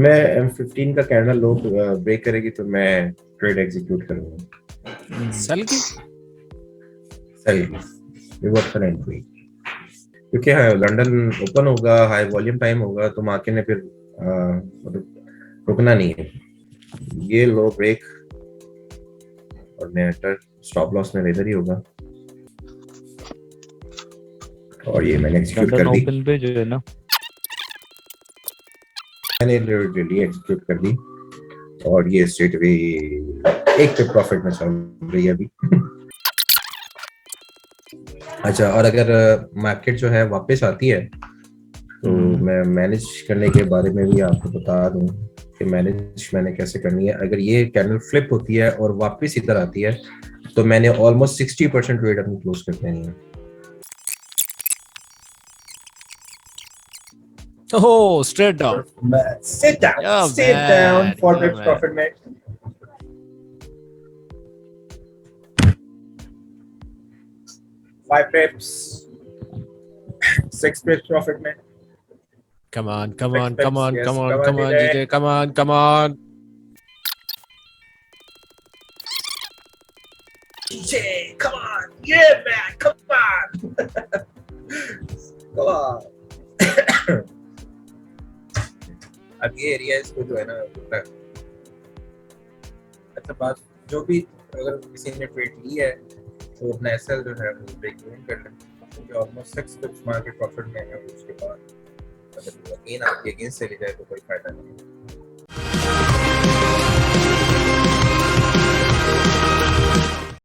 मैं M15 का candle लो break करेगी तो मैं ट्रेड एग्जीक्यूट करूंगा। सेल की सेल रिवर्सल एंट्री, क्योंकि लंदन ओपन होगा, हाई वॉल्यूम टाइम होगा, तो मार्केट ने फिर मतलब रुकना नहीं है। ये लो ब्रेक और मेरा स्टॉप लॉस मेरा इधर ही होगा, और ये मैंने एग्जीक्यूट लंदन कर दी। ओपन पे जो है ना, मैंने डेली एग्जीक्यूट कर दी, और ये स्ट्रेट वे एक पे प्रॉफिट में चल रही है अभी। अच्छा, और अगर मार्केट जो है वापस आती है तो मैं मैनेज करने के बारे में भी आपको बता दूं कि मैनेज मैंने कैसे करनी है। अगर ये कैंडल फ्लिप होती है और वापस इधर आती है तो मैंने ऑलमोस्ट 60% ट्रेड अपनी क्लोज कर देनी है। ओह स्ट्रेट डाउन, Sit down, क्या sit down मैन, for क्या the मैन। profit में। 5 pips, 6 pips profit में। Come on, come 6 on, come pips, on, yes, come on, come on, come on, DJ. DJ, come on, come on. DJ, come on, yeah man, come on, come on। अब ये area इसको जो है ना, अच्छा बात, जो भी अगर किसी ने ट्रेड ली है तो अपना एसएल जो है वो ब्रेक इवन कर लें, क्योंकि ऑलमोस्ट 6 पिप्स मार्केट प्रॉफिट में है। उसके बाद अगर गेन आपके अगेंस्ट चली जाए तो कोई फायदा नहीं है।